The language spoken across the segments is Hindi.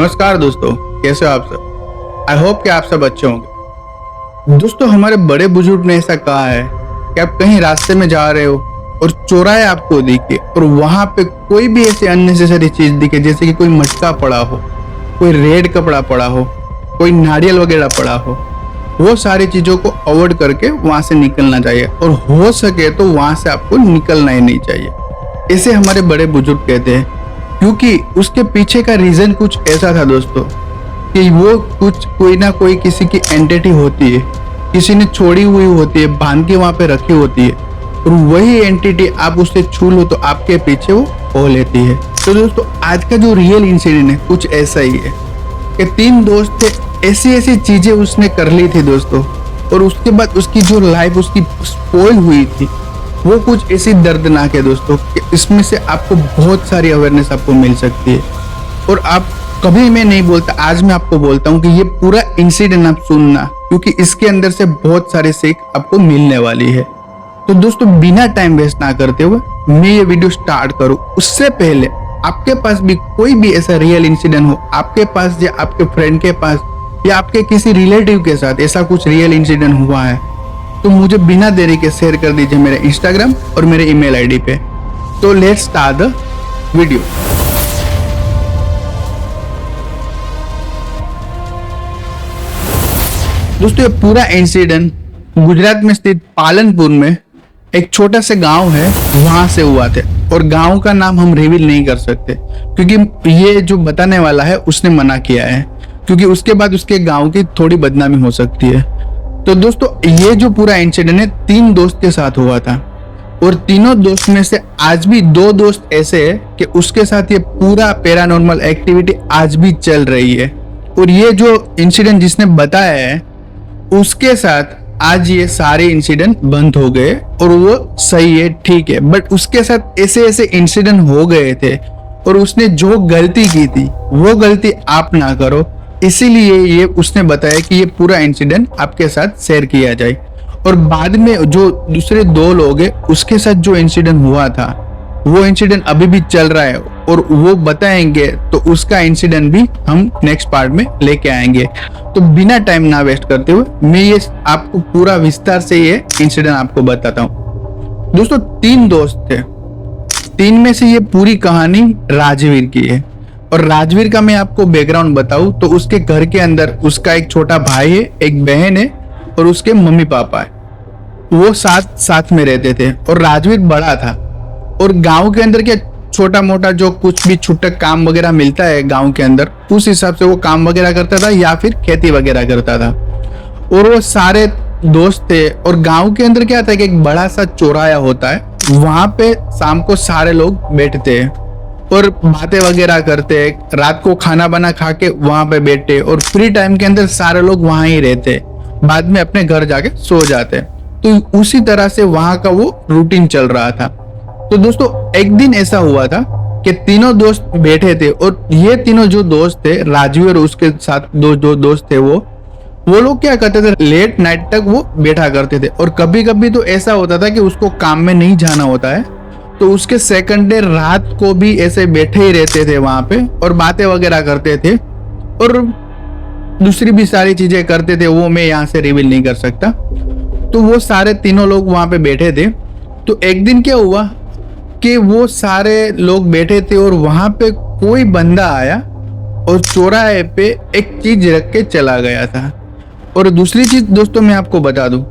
नमस्कार दोस्तों, कैसे हो आप सब। आई होप कि आप सब अच्छे होंगे। दोस्तों, हमारे बड़े बुजुर्ग ने ऐसा कहा है कि आप कहीं रास्ते में जा रहे हो और चौराहे आपको दिखे और वहां पे कोई भी ऐसी अननेसेसरी चीज दिखे, जैसे कि कोई मटका पड़ा हो, कोई रेड कपड़ा पड़ा हो, कोई नारियल वगैरह पड़ा हो, वो सारी चीजों को अवॉइड करके वहां से निकलना चाहिए और हो सके तो वहां से आपको निकलना ही नहीं चाहिए। ऐसे हमारे बड़े बुजुर्ग कहते हैं, क्योंकि उसके पीछे का रीजन कुछ ऐसा था दोस्तों कि वो कुछ कोई ना कोई किसी की एंटिटी होती है, किसी ने छोड़ी हुई होती है, बांध के वहां पे रखी होती है और वही एंटिटी आप उससे छू लो तो आपके पीछे वो हो लेती है। तो दोस्तों, आज का जो रियल इंसिडेंट है कुछ ऐसा ही है कि 3 दोस्त थे, ऐसी ऐसी चीजें उसने कर ली थी दोस्तों, और उसके बाद उसकी जो लाइफ उसकी स्पॉइल हुई थी वो कुछ ऐसी दर्दनाक है दोस्तों कि इसमें से आपको बहुत सारी अवेयरनेस आपको मिल सकती है। और आप कभी मैं नहीं बोलता, आज मैं आपको बोलता हूँ कि ये पूरा इंसिडेंट आप सुनना, क्योंकि इसके अंदर से बहुत सारी सीख आपको मिलने वाली है। तो दोस्तों, बिना टाइम वेस्ट ना करते हुए मैं ये वीडियो स्टार्ट करूँ उससे पहले आपके पास भी कोई भी ऐसा रियल इंसिडेंट हो, आपके पास या आपके फ्रेंड के पास या आपके किसी रिलेटिव के साथ ऐसा कुछ रियल इंसिडेंट हुआ है, तो मुझे बिना देरी के शेयर कर दीजिए मेरे इंस्टाग्राम और मेरे ईमेल आईडी पे। तो लेट्स स्टार्ट द वीडियो। दोस्तों, ये पूरा इंसिडेंट गुजरात में स्थित पालनपुर में एक छोटा सा गांव है, वहां से हुआ था। और गांव का नाम हम रिवील नहीं कर सकते क्योंकि ये जो बताने वाला है उसने मना किया है, क्योंकि उसके बाद उसके गांव की थोड़ी बदनामी हो सकती है। तो दोस्तों, ये जो पूरा इंसिडेंट है 3 दोस्त के साथ हुआ था और तीनों दोस्त में से आज भी 2 दोस्त ऐसे हैं कि उसके साथ ये पूरा पैरानॉर्मल एक्टिविटी आज भी चल रही है। और ये जो इंसिडेंट जिसने बताया है उसके साथ आज ये सारे इंसिडेंट बंद हो गए और वो सही है, ठीक है। बट उसके साथ ऐसे ऐसे इंसिडेंट हो गए थे और उसने जो गलती की थी वो गलती आप ना करो, इसीलिए ये उसने बताया कि ये पूरा इंसिडेंट आपके साथ शेयर किया जाए। और बाद में जो दूसरे 2 लोग हैं उसके साथ जो इंसिडेंट हुआ था वो इंसिडेंट अभी भी चल रहा है और वो बताएंगे, तो उसका इंसिडेंट भी हम नेक्स्ट पार्ट में लेके आएंगे। तो बिना टाइम ना वेस्ट करते हुए मैं ये आपको पूरा विस्तार से ये इंसिडेंट आपको बताता हूँ। दोस्तों, 3 दोस्त थे, 3 में से ये पूरी कहानी राजवीर की है। और राजवीर का मैं आपको बैकग्राउंड बताऊं तो उसके घर के अंदर उसका एक छोटा भाई है, एक बहन है और उसके मम्मी पापा है। वो साथ में रहते थे और राजवीर बड़ा था और गांव के अंदर क्या छोटा मोटा जो कुछ भी छुटक काम वगैरह मिलता है गांव के अंदर, उस हिसाब से वो काम वगैरह करता था या फिर खेती वगैरह करता था। और वो सारे दोस्त थे और गांव के अंदर क्या था कि एक बड़ा सा चौराहा होता है, वहां पे शाम को सारे लोग बैठते हैं और बातें वगैरह करते, रात को खाना बना खा के वहां पे बैठे और फ्री टाइम के अंदर सारे लोग वहां ही रहते, बाद में अपने घर जाके सो जाते। तो उसी तरह से वहां का वो रूटीन चल रहा था। तो दोस्तों, एक दिन ऐसा हुआ था कि तीनों दोस्त बैठे थे और ये तीनों जो दोस्त थे, राजू और उसके साथ दो दोस्त थे, वो लोग क्या करते थे, लेट नाइट तक वो बैठा करते थे। और कभी कभी तो ऐसा होता था कि उसको काम में नहीं जाना होता है तो उसके सेकंड डे रात को भी ऐसे बैठे ही रहते थे वहां पे और बातें वगैरह करते थे और दूसरी भी सारी चीजें करते थे, वो मैं यहाँ से रिवील नहीं कर सकता। तो वो सारे तीनों लोग वहां पे बैठे थे। तो एक दिन क्या हुआ कि वो सारे लोग बैठे थे और वहां पे कोई बंदा आया और चौराहे पे एक चीज रख के चला गया था। और दूसरी चीज दोस्तों मैं आपको बता दूं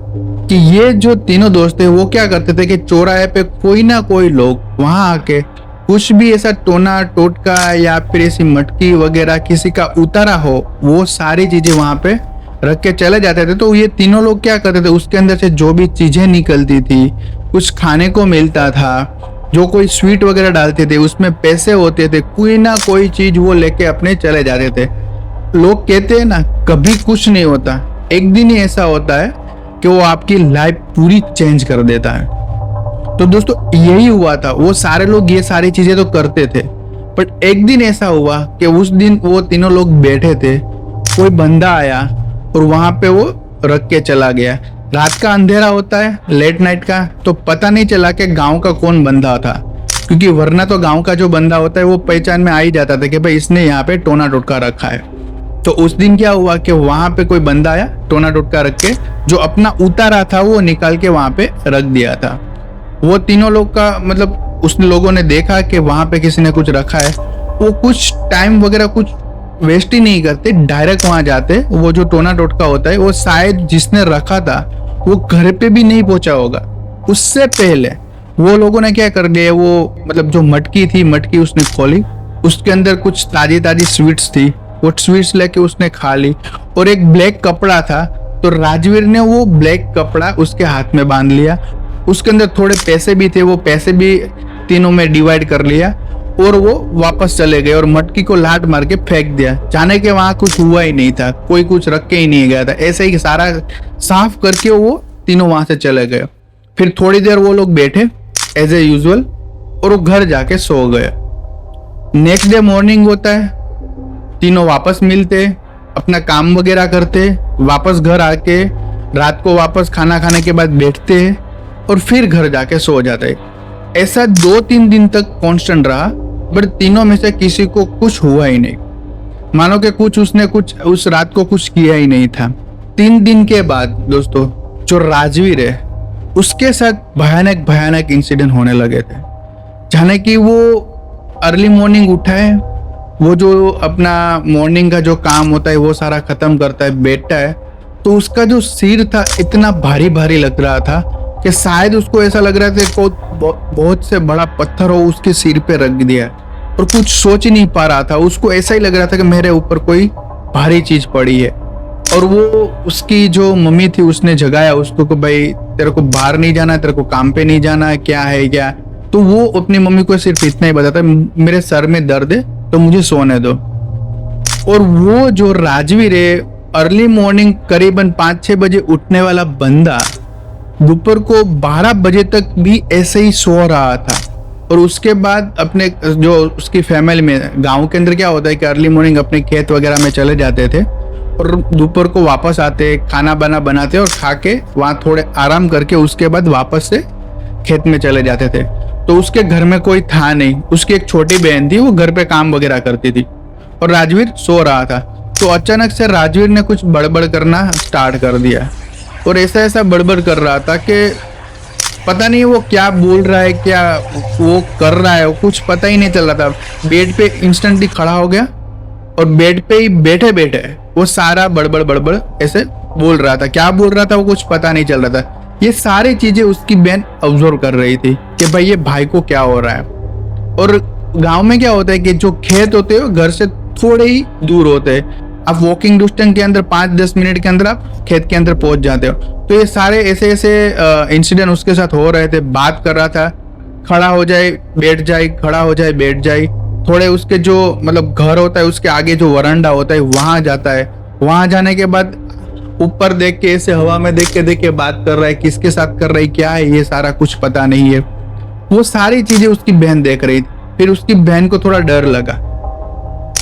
कि ये जो तीनों दोस्त थे वो क्या करते थे कि चौराहे पे कोई ना कोई लोग वहां आके कुछ भी ऐसा टोना टोटका या फिर ऐसी मटकी वगैरह किसी का उतारा हो, वो सारी चीजें वहां पे रख के चले जाते थे। तो ये तीनों लोग क्या करते थे, उसके अंदर से जो भी चीजें निकलती थी, कुछ खाने को मिलता था, जो कोई स्वीट वगैरह डालते थे, उसमें पैसे होते थे, कोई ना कोई चीज वो लेके अपने चले जाते थे। लोग कहते हैं ना, कभी कुछ नहीं होता, एक दिन ही ऐसा होता है कि वो आपकी लाइफ पूरी चेंज कर देता है। तो दोस्तों, यही हुआ था। वो सारे लोग ये सारी चीजें तो करते थे, बट एक दिन ऐसा हुआ कि उस दिन वो तीनों लोग बैठे थे, कोई बंदा आया और वहां पे वो रख के चला गया। रात का अंधेरा होता है, लेट नाइट का, तो पता नहीं चला कि गांव का कौन बंदा था। क्योंकि वरना तो गांव का जो बंदा होता है वो पहचान में आ ही जाता था कि भाई इसने यहाँ पे टोना टोटका रखा है। तो उस दिन क्या हुआ कि वहां पे कोई बंदा आया टोना टोटका रख के, जो अपना उतारा था वो निकाल के वहां पे रख दिया था। वो तीनों लोग का मतलब उस लोगों ने देखा कि वहां पे किसी ने कुछ रखा है, वो कुछ टाइम वगैरह कुछ वेस्ट ही नहीं करते, डायरेक्ट वहां जाते। वो जो टोना टोटका होता है वो शायद जिसने रखा था वो घर पे भी नहीं पहुंचा होगा, उससे पहले वो लोगों ने क्या कर दिया, वो मतलब जो मटकी थी, मटकी उसने खोली, उसके अंदर कुछ ताजी ताजी स्वीट्स थी, वो स्वीट्स लेके उसने खा ली। और एक ब्लैक कपड़ा था, तो राजवीर ने वो ब्लैक कपड़ा उसके हाथ में बांध लिया। उसके अंदर थोड़े पैसे भी थे, वो पैसे भी तीनों में डिवाइड कर लिया और वो वापस चले गए और मटकी को लात मार के फेंक दिया। जाने के वहां कुछ हुआ ही नहीं था, कोई कुछ रख के ही नहीं गया था, ऐसे ही सारा साफ करके वो तीनों वहां से चले गए। फिर थोड़ी देर वो लोग बैठे एज ए यूजुअल और वो घर जाके सो गए। नेक्स्ट डे मॉर्निंग होता है, तीनों वापस मिलते, अपना काम वगैरह करते, वापस घर आके रात को वापस खाना खाने के बाद बैठते और फिर घर जाके सो जाते। ऐसा 2-3 दिन तक कांस्टेंट रहा, बट तीनों में से किसी को कुछ हुआ ही नहीं। मानो कि कुछ उसने कुछ उस रात को कुछ किया ही नहीं था। 3 दिन के बाद दोस्तों जो राजवीर है उसके साथ भयानक भयानक इंसिडेंट होने लगे थे। जाने कि वो अर्ली मॉर्निंग उठा है, वो जो अपना मॉर्निंग का जो काम होता है वो सारा खत्म करता है, बैठता है, तो उसका जो सिर था इतना भारी भारी लग रहा था कि शायद उसको ऐसा लग रहा था कि बहुत से बड़ा पत्थर हो उसके सिर पे रख दिया और कुछ सोच ही नहीं पा रहा था। उसको ऐसा ही लग रहा था कि मेरे ऊपर कोई भारी चीज पड़ी है। और वो उसकी जो मम्मी थी उसने जगाया उसको कि भाई तेरे को बाहर नहीं जाना, तेरे को काम पे नहीं जाना, क्या है क्या। तो वो अपनी मम्मी को सिर्फ इतना ही बताता, मेरे सर में दर्द है तो मुझे सोने दो। और वो जो राजवीर है अर्ली मॉर्निंग करीबन 5-6 बजे उठने वाला बंदा दोपहर को 12 बजे तक भी ऐसे ही सो रहा था। और उसके बाद अपने जो उसकी फैमिली में गांव के अंदर क्या होता है कि अर्ली मॉर्निंग अपने खेत वगैरह में चले जाते थे और दोपहर को वापस आते, खाना बना बनाते और खा के वहाँ थोड़े आराम करके उसके बाद वापस से खेत में चले जाते थे। तो उसके घर में कोई था नहीं, उसकी एक छोटी बहन थी, वो घर पे काम वगैरह करती थी और राजवीर सो रहा था। तो अचानक से राजवीर ने कुछ बड़बड़ करना स्टार्ट कर दिया और ऐसा ऐसा बड़बड़ कर रहा था कि पता नहीं वो क्या बोल रहा है, क्या वो कर रहा है, वो कुछ पता ही नहीं चल रहा था। बेड पे इंस्टेंटली खड़ा हो गया और बेड पे ही बैठे बैठे वो सारा बड़बड़ बड़बड़ ऐसे बोल रहा था। क्या बोल रहा था वो कुछ पता नहीं चल रहा था। ये सारी चीजें उसकी बहन ऑब्जर्व कर रही थी कि भाई ये भाई को क्या हो रहा है। और गांव में क्या होता है कि जो खेत होते हैं घर से थोड़े ही दूर होते हैं, आप वॉकिंग डिस्टेंस के अंदर 5-10 मिनट के अंदर आप खेत के अंदर पहुंच जाते हो। तो ये सारे ऐसे ऐसे इंसिडेंट उसके साथ हो रहे थे। बात कर रहा था, खड़ा हो जाए बैठ जाए, खड़ा हो जाए बैठ जाए। थोड़े उसके जो मतलब घर होता है उसके आगे जो वरांडा होता है वहां जाता है, वहां जाने के बाद ऊपर देख के ऐसे हवा में देख के बात कर रहा है, किसके साथ कर रहा है, क्या है, ये सारा कुछ पता नहीं है। वो सारी चीजें उसकी बहन देख रही थी। फिर उसकी बहन को थोड़ा डर लगा।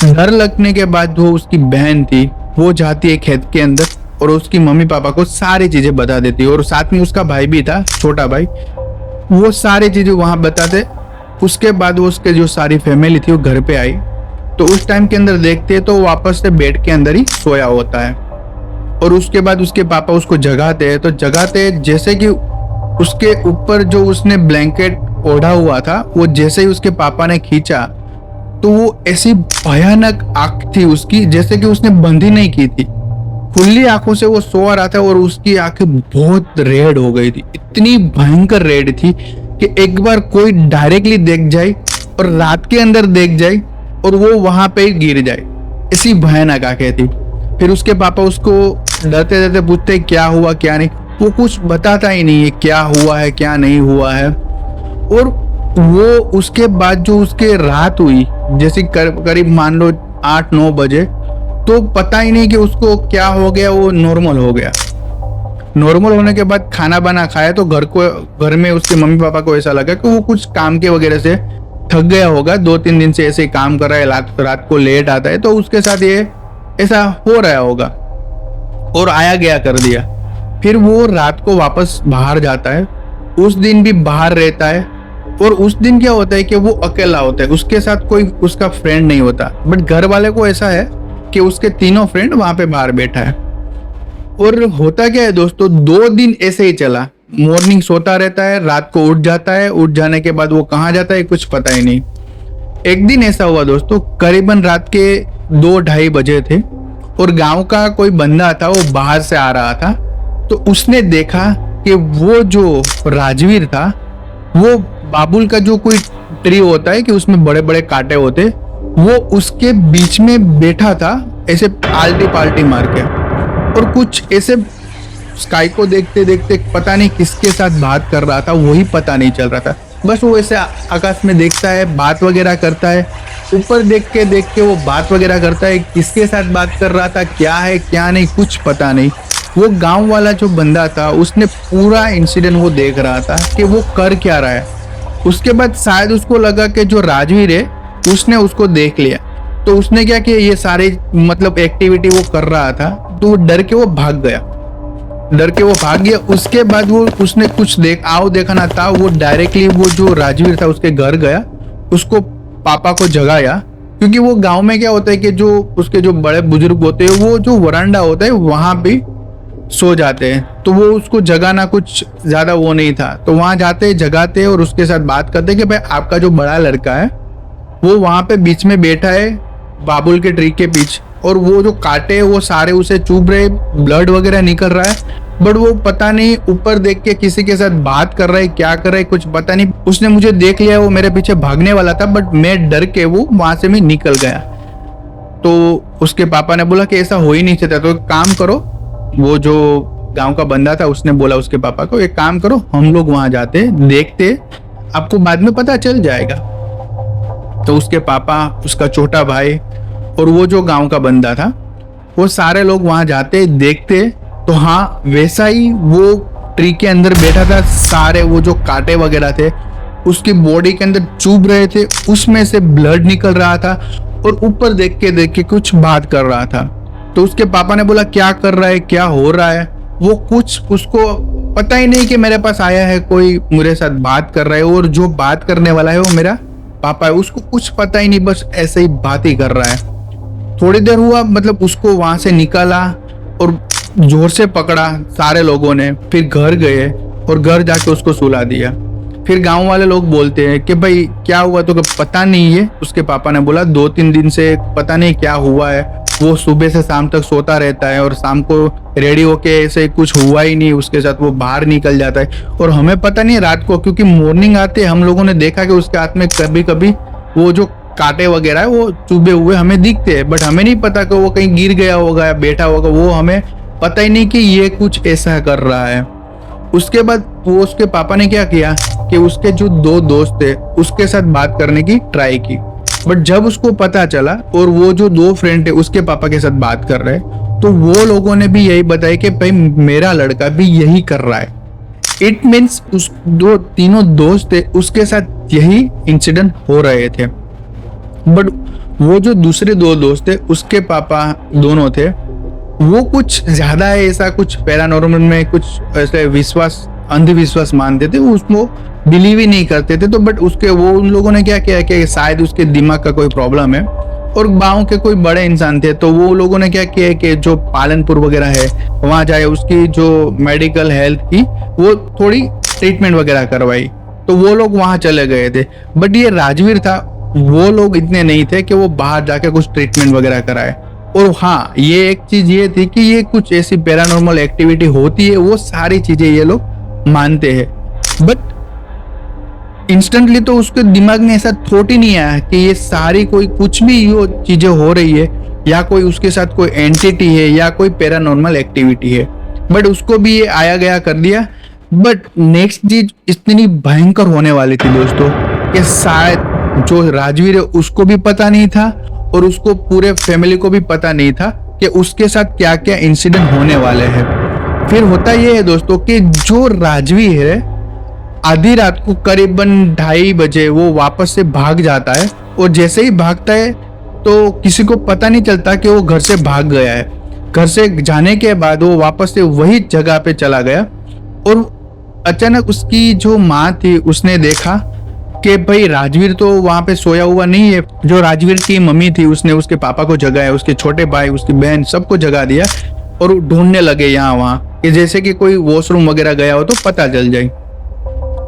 डर लगने के बाद जो उसकी बहन थी वो जाती है खेत के अंदर और उसकी मम्मी पापा को सारी चीजें बता देती है। और साथ में उसका भाई भी था, छोटा भाई, वो सारी चीजें वहां बताते। उसके बाद वो उसके जो सारी फैमिली थी वो घर पे आई, तो उस टाइम के अंदर देखते हैं तो वापस से बेड के अंदर ही सोया होता है। और उसके बाद उसके पापा उसको जगाते हैं, तो जगाते जैसे कि उसके ऊपर जो उसने ब्लैंकेट ओढ़ा हुआ था वो जैसे ही उसके पापा ने खींचा तो वो ऐसी भयानक आंख थी उसकी जैसे कि उसने बंद ही नहीं की थी। खुली आंखों से वो सो रहा था और उसकी आंखें बहुत रेड हो गई थी, इतनी भयंकर रेड थी कि एक बार कोई डायरेक्टली देख जाए और रात के अंदर देख जाए और वो वहां पे ही गिर जाए, ऐसी भयानक आंखें थी। फिर उसके पापा उसको डरते डरते पूछते क्या हुआ क्या नहीं, वो कुछ बताता ही नहीं है क्या हुआ है क्या नहीं हुआ है। और वो उसके बाद जो उसके रात हुई जैसे करीब मान लो 8-9 बजे, तो पता ही नहीं कि उसको क्या हो गया, वो नॉर्मल हो गया। नॉर्मल होने के बाद खाना बना खाया तो घर में उसके मम्मी पापा को ऐसा लगा कि वो कुछ काम के वगैरह से थक गया होगा, 2-3 दिन से ऐसे ही काम कर रहा है, रात को लेट आता है तो उसके साथ ये ऐसा हो रहा होगा और आया गया कर दिया। फिर वो रात को वापस बाहर जाता है, उस दिन भी बाहर रहता है और उस दिन क्या होता है कि वो अकेला होता है, उसके साथ कोई उसका फ्रेंड नहीं होता। बट घर वाले को ऐसा है कि उसके तीनों फ्रेंड वहां पे बाहर बैठा है। और होता क्या है दोस्तों, 2 दिन ऐसे ही चला। मॉर्निंग सोता रहता है, रात को उठ जाता है, उठ जाने के बाद वो कहाँ जाता है कुछ पता ही नहीं। एक दिन ऐसा हुआ दोस्तों, करीबन रात के 2-2:30 बजे थे और गांव का कोई बंदा था, वो बाहर से आ रहा था। तो उसने देखा कि वो जो राजवीर था, वो बाबुल का जो कोई ट्री होता है कि उसमें बड़े बड़े कांटे होते, वो उसके बीच में बैठा था ऐसे आल्टी पाल्टी मार के। और कुछ ऐसे स्काई को देखते देखते पता नहीं किसके साथ बात कर रहा था, वही पता नहीं चल रहा था। बस वो ऐसे आकाश में देखता है, बात वगैरह करता है, ऊपर देख के वो बात वगैरह करता है। किसके साथ बात कर रहा था, क्या है क्या नहीं, कुछ पता नहीं। वो गांव वाला जो बंदा था, उसने पूरा इंसिडेंट वो देख रहा था कि वो कर क्या रहा है। उसके बाद शायद उसको लगा कि जो राजवीर है उसने उसको देख लिया, तो उसने क्या किया, ये सारे मतलब एक्टिविटी वो कर रहा था, तो वो डर के वो भाग गया। उसके बाद वो उसने कुछ देखा ना था, वो डायरेक्टली वो जो राजवीर था उसके घर गया, उसको पापा को जगाया। क्योंकि वो गांव में क्या होता है कि जो उसके जो बड़े बुजुर्ग होते हैं, वो जो वरांडा होता है वहां पे सो जाते हैं, तो वो उसको जगाना कुछ ज्यादा वो नहीं था। तो वहां जाते जगाते और उसके साथ बात करते कि भाई आपका जो बड़ा लड़का है वो वहां पे बीच में बैठा है बाबुल के ट्री के पीछे, और वो जो कांटे वो सारे उसे चुभ रहे, ब्लड वगैरह निकल रहा है। बट वो पता नहीं ऊपर देख के किसी के साथ बात कर रहा है, क्या कर रहा है कुछ पता नहीं। उसने मुझे देख लिया, वो मेरे पीछे भागने वाला था, बट मैं डर के वो वहां से मैं निकल गया। तो उसके पापा ने बोला कि ऐसा हो ही नहीं सकता, तो एक काम करो, वो जो गांव का बंदा था उसने बोला उसके पापा को, एक काम करो हम लोग वहां जाते देखते, आपको बाद में पता चल जाएगा। तो उसके पापा, उसका छोटा भाई और वो जो गांव का बंदा था, वो सारे लोग वहां जाते देखते, तो हाँ वैसा ही वो ट्री के अंदर बैठा था। सारे वो जो कांटे वगैरह थे उसकी बॉडी के अंदर चुभ रहे थे, उसमें से ब्लड निकल रहा था, और ऊपर देख के कुछ बात कर रहा था। तो उसके पापा ने बोला क्या कर रहा है, क्या हो रहा है। वो कुछ उसको पता ही नहीं कि मेरे पास आया है कोई, मेरे साथ बात कर रहा है, और जो बात करने वाला है वो मेरा पापा है। उसको कुछ पता ही नहीं, बस ऐसे ही बात ही कर रहा है। थोड़ी देर हुआ, मतलब उसको वहां से निकाला और जोर से पकड़ा सारे लोगों ने, फिर घर गए और घर जाके उसको सुला दिया। फिर गांव वाले लोग बोलते हैं कि भाई क्या हुआ, तो पता नहीं है। उसके पापा ने बोला 2-3 दिन से पता नहीं क्या हुआ है, वो सुबह से शाम तक सोता रहता है और शाम को रेडी होके ऐसे कुछ हुआ ही नहीं उसके साथ, वो बाहर निकल जाता है। और हमें पता नहीं रात को, क्योंकि मॉर्निंग आते हम लोगों ने देखा कि उसके हाथ में कभी कभी वो जो कांटे वगैरह है वो चुभे हुए हमें दिखते हैं, बट हमें नहीं पता कि वो कहीं गिर गया होगा या बैठा होगा, वो हमें पता ही नहीं कि ये कुछ ऐसा कर रहा है। उसके बाद वो उसके पापा ने क्या किया कि उसके जो 2 दोस्त थे उसके साथ बात करने की ट्राई की, बट जब उसको पता चला और वो जो 2 फ्रेंड थे उसके पापा के साथ बात कर रहे, तो वो लोगों ने भी यही बताया कि भाई मेरा लड़का भी यही कर रहा है। इट मीन्स उस तीनों दोस्त थे उसके साथ यही इंसिडेंट हो रहे थे। बट वो जो दूसरे 2 दोस्त थे उसके पापा दोनों थे, वो कुछ ज्यादा ऐसा कुछ पैरानॉर्मल में कुछ ऐसे विश्वास, अंधविश्वास मानते थे, वो उसको बिलीव ही नहीं करते थे। तो बट उसके वो उन लोगों ने क्या किया कि शायद उसके दिमाग का कोई प्रॉब्लम है, और गांव के कोई बड़े इंसान थे, तो वो लोगों ने क्या किया कि जो पालनपुर वगैरह है वहां जाए, उसकी जो मेडिकल हेल्थ की वो थोड़ी ट्रीटमेंट वगैरह करवाई। तो वो लोग वहां चले गए थे। बट ये राजवीर था, वो लोग इतने नहीं थे कि वो बाहर जाके कुछ ट्रीटमेंट वगैरह कराए। और हाँ, ये एक चीज ये थी कि ये कुछ ऐसी पैरानॉर्मल एक्टिविटी होती है, वो सारी चीजें ये लोग मानते हैं। बट इंस्टेंटली तो उसके दिमाग में ऐसा थॉट ही नहीं आया कि ये सारी कोई कुछ भी ये चीजें हो रही है, या कोई उसके साथ कोई एंटिटी है, या कोई पैरानॉर्मल एक्टिविटी है। बट उसको भी ये आया गया कर दिया। बट नेक्स्ट चीज इतनी भयंकर होने वाली थी दोस्तों कि शायद जो राजवीर है उसको भी पता नहीं था, और उसको पूरे फैमिली को भी पता नहीं था कि उसके साथ क्या क्या इंसिडेंट होने वाले हैं। फिर होता यह है दोस्तों कि जो राजवीर है, आधी रात को करीबन 2:30 बजे वो वापस से भाग जाता है, और जैसे ही भागता है तो किसी को पता नहीं चलता कि वो घर से भाग गया है। घर से जाने के बाद वो वापस से वही जगह पे चला गया, और अचानक उसकी जो माँ थी उसने देखा कि भाई राजवीर तो वहां पे सोया हुआ नहीं है। जो राजवीर की मम्मी थी उसने उसके पापा को जगाया, उसके छोटे भाई, उसकी बहन, सबको जगा दिया और वो ढूंढने लगे यहाँ वहां कि जैसे कि कोई वॉशरूम वगैरह गया हो तो पता चल जाए।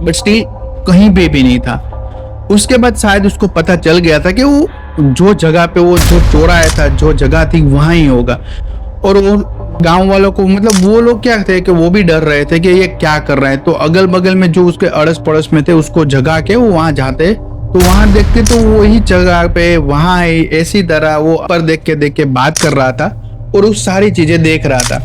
बट स्टिल कहीं पे भी नहीं था। उसके बाद शायद उसको पता चल गया था कि वो जो जगह पे वो जो चौराया था, जो जगह थी वहां ही होगा। और वो गांव वालों को मतलब वो लोग क्या थे कि वो भी डर रहे थे कि ये क्या कर रहा है। तो अगल बगल में जो उसके अड़स पड़ोस में थे उसको जगा के वो वहां जाते, तो वहां देखते तो वही जगह पे वहां ऐसी तरह वो पर देख के बात कर रहा था और उस सारी चीजें देख रहा था।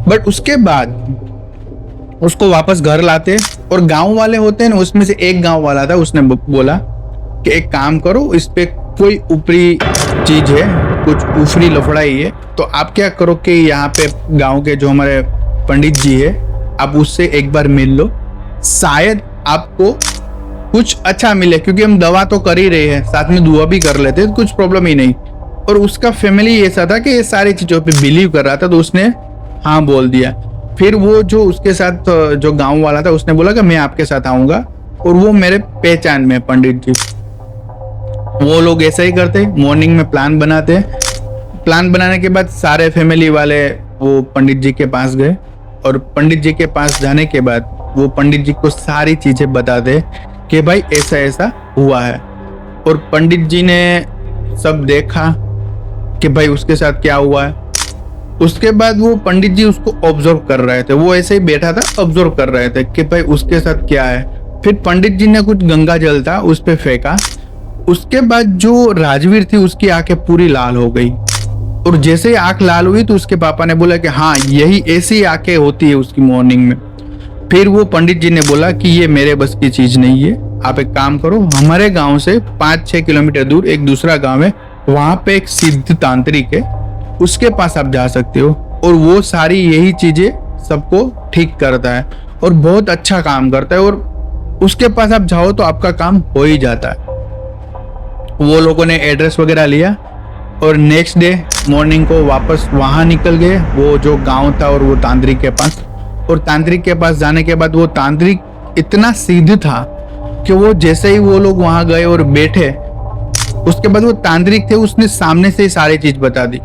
बट उसके बाद उसको वापस घर लाते और गांव वाले होते हैं ना, उसमें से एक गांव वाला था, उसने बोला कि एक काम करो, इस पे कोई ऊपरी चीज है, कुछ ऊपरी लफड़ा ही है, तो आप क्या करो कि यहाँ पे गांव के जो हमारे पंडित जी है आप उससे एक बार मिल लो, शायद आपको कुछ अच्छा मिले, क्योंकि हम दवा तो कर ही रहे हैं, साथ में दुआ भी कर लेते हैं, कुछ प्रॉब्लम ही नहीं। और उसका फैमिली ऐसा था कि ये सारी चीजों पे बिलीव कर रहा था, तो उसने हाँ बोल दिया। फिर वो जो उसके साथ जो गांव वाला था उसने बोला कि मैं आपके साथ आऊंगा, और वो मेरे पहचान में पंडित जी। वो लोग ऐसा ही करते, मॉर्निंग में प्लान बनाते। प्लान बनाने के बाद सारे फैमिली वाले वो पंडित जी के पास गए, और पंडित जी के पास जाने के बाद वो पंडित जी को सारी चीजें बताते कि भाई ऐसा ऐसा हुआ है। और पंडित जी ने सब देखा कि भाई उसके साथ क्या हुआ है। उसके बाद वो पंडित जी उसको ऑब्जर्व कर रहे थे, वो ऐसे ही बैठा था, ऑब्जर्व कर रहे थे कि भाई उसके साथ क्या है। फिर पंडित जी ने कुछ गंगा जल था उस पे फेंका। उसके बाद जो राजवीर थी उसकी आंखें पूरी लाल हो गई, और जैसे ही आंख लाल हुई तो उसके पापा ने बोला कि हाँ यही ऐसी आंखें होती है उसकी मॉर्निंग में। फिर वो पंडित जी ने बोला कि ये मेरे बस की चीज नहीं है, आप एक काम करो, हमारे गांव से 5-6 किलोमीटर दूर एक दूसरा गांव है, वहां पे एक सिद्ध तांत्रिक है, उसके पास आप जा सकते हो, और वो सारी यही चीजें सबको ठीक करता है और बहुत अच्छा काम करता है, और उसके पास आप जाओ तो आपका काम हो ही जाता है। वो लोगों ने एड्रेस वगैरह लिया और नेक्स्ट डे मॉर्निंग को वापस वहां निकल गए, वो जो गांव था और वो तांत्रिक के पास। और तांत्रिक के पास जाने के बाद वो तांत्रिक इतना सिद्ध था कि वो जैसे ही वो लोग वहां गए और बैठे, उसके बाद वो तांत्रिक थे, उसने सामने से ही सारी चीज बता दी।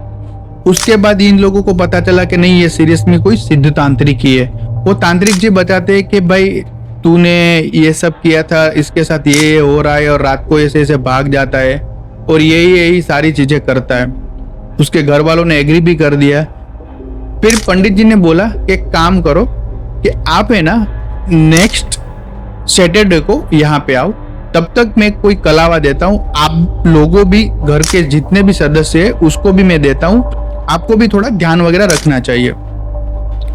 उसके बाद इन लोगों को पता चला कि नहीं ये सीरियस में कोई सिद्ध तांत्रिक ही है। वो तांत्रिक जी बताते हैं कि भाई तूने ये सब किया था, इसके साथ ये हो रहा है, और रात को ऐसे ऐसे भाग जाता है और यही सारी चीजें करता है। उसके घर वालों ने एग्री भी कर दिया। फिर पंडित जी ने बोला कि एक काम करो कि आप है ना नेक्स्ट सैटरडे को यहाँ पे आओ, तब तक मैं कोई कलावा देता हूँ, आप लोगों भी घर के जितने भी सदस्य है उसको भी मैं देता हूँ, आपको भी थोड़ा ध्यान वगैरह रखना चाहिए।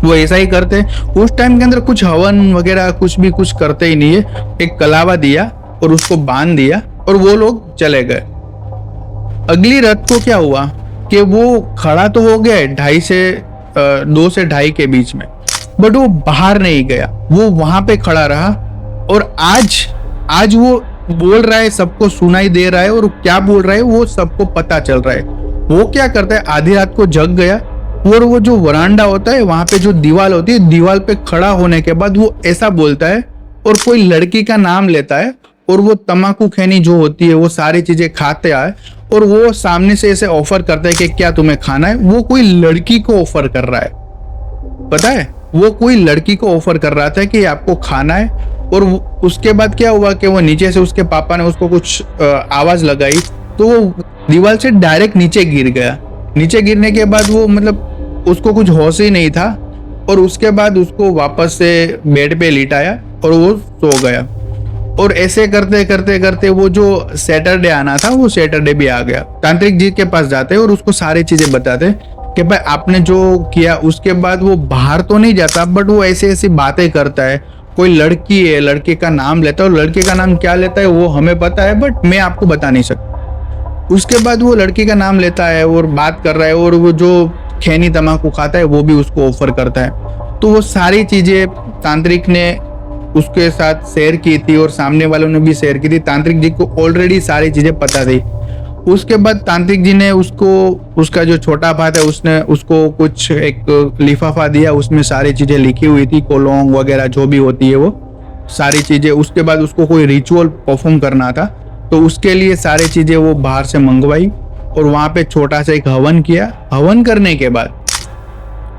वो ऐसा ही करते हैं। उस टाइम के अंदर कुछ हवन वगैरह कुछ करते ही नहीं है, एक कलावा दिया और उसको बांध दिया और वो लोग चले गए। अगली रात को क्या हुआ कि वो खड़ा तो हो गया 2 से 2:30 के बीच में, बट वो बाहर नहीं गया, वो वहां पे खड़ा रहा। और आज वो बोल रहा है, सबको सुनाई दे रहा है, और क्या बोल रहा है वो सबको पता चल रहा है। वो क्या करता है, आधी रात को जग गया और वो जो वरांडा होता है वहां पे जो दीवार होती है, दीवार पे खड़ा होने के बाद वो ऐसा बोलता है और कोई लड़की का नाम लेता है, और वो तम्बाकू खैनी जो होती है वो सारी चीजें खाते आए, और वो सामने से ऐसे ऑफर करता है कि क्या तुम्हें खाना है। वो कोई लड़की को ऑफर कर रहा है, पता है, वो कोई लड़की को ऑफर कर रहा था कि आपको खाना है। और उसके बाद क्या हुआ कि वो नीचे से उसके पापा ने उसको कुछ आवाज लगाई, तो वो दीवार से डायरेक्ट नीचे गिर गया। नीचे गिरने के बाद वो मतलब उसको कुछ होश ही नहीं था, और उसके बाद उसको वापस से बेड पे लिटाया और वो सो गया। और ऐसे करते करते करते वो जो सैटरडे आना था वो सैटरडे भी आ गया। तांत्रिक जी के पास जाते और उसको सारी चीजें बताते कि भाई आपने जो किया। उसके बाद वो बाहर तो नहीं जाता, बट वो ऐसी ऐसी बातें करता है, कोई लड़की है, लड़के का नाम लेता है, और लड़के का नाम क्या लेता है वो हमें पता है, बट मैं आपको बता नहीं सकता। उसके बाद वो लड़की का नाम लेता है और बात कर रहा है, और वो जो खैनी तम्बाकू खाता है वो भी उसको ऑफर करता है। तो वो सारी चीजें तांत्रिक ने उसके साथ शेयर की थी और सामने वालों ने भी शेयर की थी। तांत्रिक जी को ऑलरेडी सारी चीजें पता थी। उसके बाद तांत्रिक जी ने उसको, उसका जो छोटा भाई है उसने उसको कुछ एक लिफाफा दिया, उसमें सारी चीजें लिखी हुई थी, कोलोंग वगैरह जो भी होती है वो। सारी चीजें, उसके बाद उसको कोई रिचुअल परफॉर्म करना था, तो उसके लिए सारी चीजें वो बाहर से मंगवाई और वहां पे छोटा सा एक हवन किया। हवन करने के बाद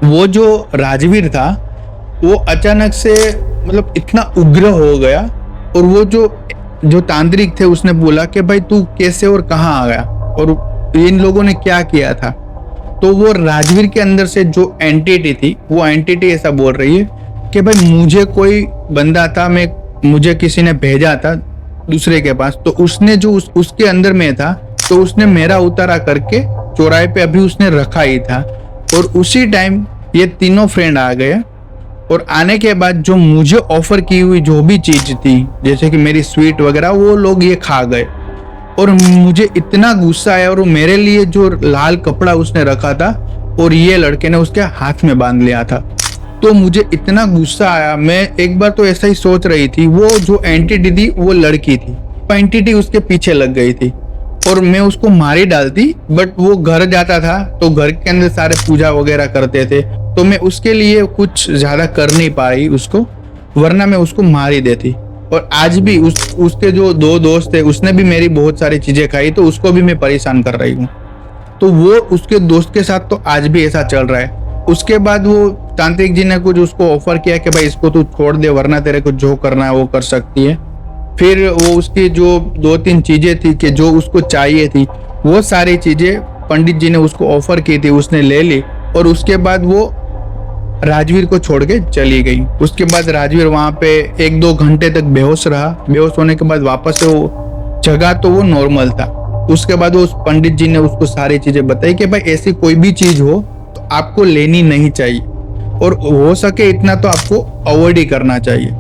वो जो राजवीर था वो अचानक से मतलब इतना उग्र हो गया, और वो जो तांत्रिक थे उसने बोला कि भाई तू कैसे और कहाँ आ गया और इन लोगों ने क्या किया था। तो वो राजवीर के अंदर से जो एंटिटी थी, वो एंटिटी ऐसा बोल रही है कि भाई मुझे कोई बंदा था, मुझे किसी ने भेजा था दूसरे के पास, तो उसने जो उसके अंदर में था, तो उसने मेरा उतारा करके चौराहे पे अभी उसने रखा ही था। और उसी टाइम ये तीनों फ्रेंड आ गए, और आने के बाद जो मुझे ऑफर की हुई जो भी चीज थी, जैसे कि मेरी स्वीट वगैरह, वो लोग ये खा गए। और मुझे इतना गुस्सा आया, और मेरे लिए जो लाल कपड़ा उसने रखा था और ये लड़के ने उसके हाथ में बांध लिया था, तो मुझे इतना गुस्सा आया। मैं एक बार तो ऐसा ही सोच रही थी, वो जो एंटिटी थी वो लड़की थी, एंटिटी उसके पीछे लग गई थी और मैं उसको मारी डालती, बट वो घर जाता था तो घर के अंदर सारे पूजा वगैरह करते थे, तो मैं उसके लिए कुछ ज्यादा कर नहीं पाई उसको, वरना मैं उसको मार ही देती। और आज भी उसके जो दो दोस्त थे, उसने भी मेरी बहुत सारी चीजें खाई, तो उसको भी मैं परेशान कर रही हूँ। तो वो उसके दोस्त के साथ तो आज भी ऐसा चल रहा है। उसके बाद वो तांत्रिक जी ने कुछ उसको ऑफर किया कि भाई इसको तू छोड़ दे, वरना तेरे को जो करना है वो कर सकती है। फिर वो उसकी जो 2-3 चीजें थी कि जो उसको चाहिए थी, वो सारी चीजें पंडित जी ने उसको ऑफर की थी, उसने ले ली। और उसके बाद वो राजवीर को छोड़ के चली गई। उसके बाद राजवीर वहां पे 1-2 घंटे तक बेहोश रहा। बेहोश होने के बाद वापस से वो जगह तो वो नॉर्मल था। उसके बाद वो उस पंडित जी ने उसको सारी चीजें बताई कि भाई ऐसी कोई भी चीज हो तो आपको लेनी नहीं चाहिए, और हो सके इतना तो आपको अवॉइड ही करना चाहिए,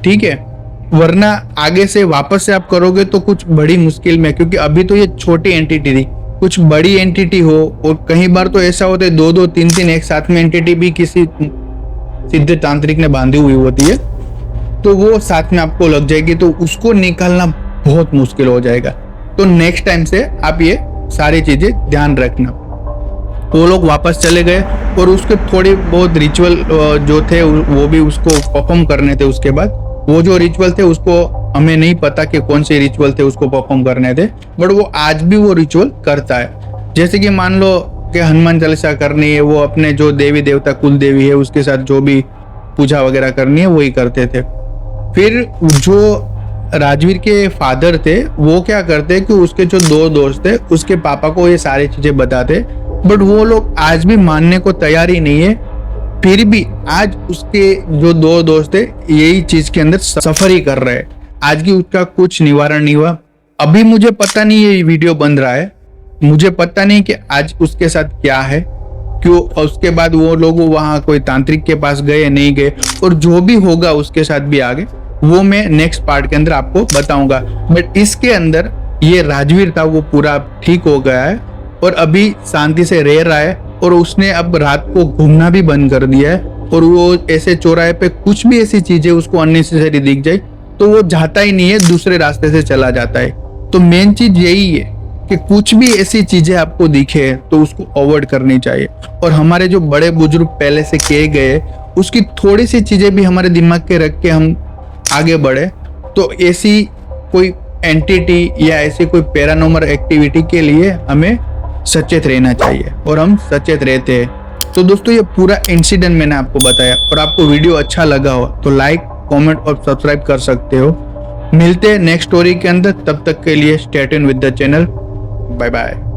ठीक है, वरना आगे से वापस से आप करोगे तो कुछ बड़ी मुश्किल में, क्योंकि अभी तो ये छोटी एंटिटी थी, कुछ बड़ी एंटिटी हो, और कई बार तो ऐसा होता है 2-2, 3-3 एक साथ में एंटिटी भी किसी सिद्ध तांत्रिक ने बांधी हुई होती है, तो वो साथ में आपको लग जाएगी, तो उसको निकालना बहुत मुश्किल हो जाएगा। तो नेक्स्ट टाइम से आप ये सारी चीजें ध्यान रखना। वो लोग वापस चले गए, और उसके थोड़ी बहुत रिचुअल जो थे वो भी उसको परफॉर्म करने थे। उसके बाद वो जो रिचुअल थे उसको हमें नहीं पता कि कौन से रिचुअल थे उसको परफॉर्म करने थे, बट वो आज भी वो रिचुअल करता है। जैसे कि मान लो कि हनुमान चालीसा करनी है, वो अपने जो देवी देवता कुल देवी है उसके साथ जो भी पूजा वगैरह करनी है वही करते थे। फिर जो राजवीर के फादर थे वो क्या करते कि उसके जो 2 दोस्त थे उसके पापा को ये सारी चीजें बताते, बट वो लोग आज भी मानने को तैयार ही नहीं है। फिर भी आज उसके जो 2 दोस्त थे यही चीज के अंदर सफर ही कर रहे हैं। आज भी उसका कुछ निवारण नहीं हुआ। अभी मुझे पता नहीं ये वीडियो बन रहा है, मुझे पता नहीं कि आज उसके साथ क्या है, क्यों उसके बाद वो लोग वहां कोई तांत्रिक के पास गए नहीं गए, और जो भी होगा उसके साथ भी आगे वो मैं नेक्स्ट पार्ट के अंदर आपको बताऊंगा। बट इसके अंदर ये राजवीर था वो पूरा ठीक हो गया है और अभी शांति से रह रहा है, और उसने अब रात को घूमना भी बंद कर दिया है, और वो ऐसे चौराहे पे कुछ भी ऐसी चीजें उसको अननेसेसरी दिख जाए तो वो जाता ही नहीं है, दूसरे रास्ते से चला जाता है। तो मेन चीज यही है कि कुछ भी ऐसी चीजें आपको दिखे तो उसको अवॉइड करनी चाहिए, और हमारे जो बड़े बुजुर्ग पहले से किए गए उसकी थोड़ी सी चीजें भी हमारे दिमाग के रख के हम आगे बढ़े, तो ऐसी कोई एंटिटी या ऐसी कोई पैरानॉर्मल एक्टिविटी के लिए हमें सचेत रहना चाहिए, और हम सचेत रहते हैं। तो दोस्तों ये पूरा इंसिडेंट मैंने आपको बताया, और आपको वीडियो अच्छा लगा हो तो लाइक, कमेंट और सब्सक्राइब कर सकते हो। मिलते हैं नेक्स्ट स्टोरी के अंदर, तब तक के लिए stay tuned with the channel. Bye bye.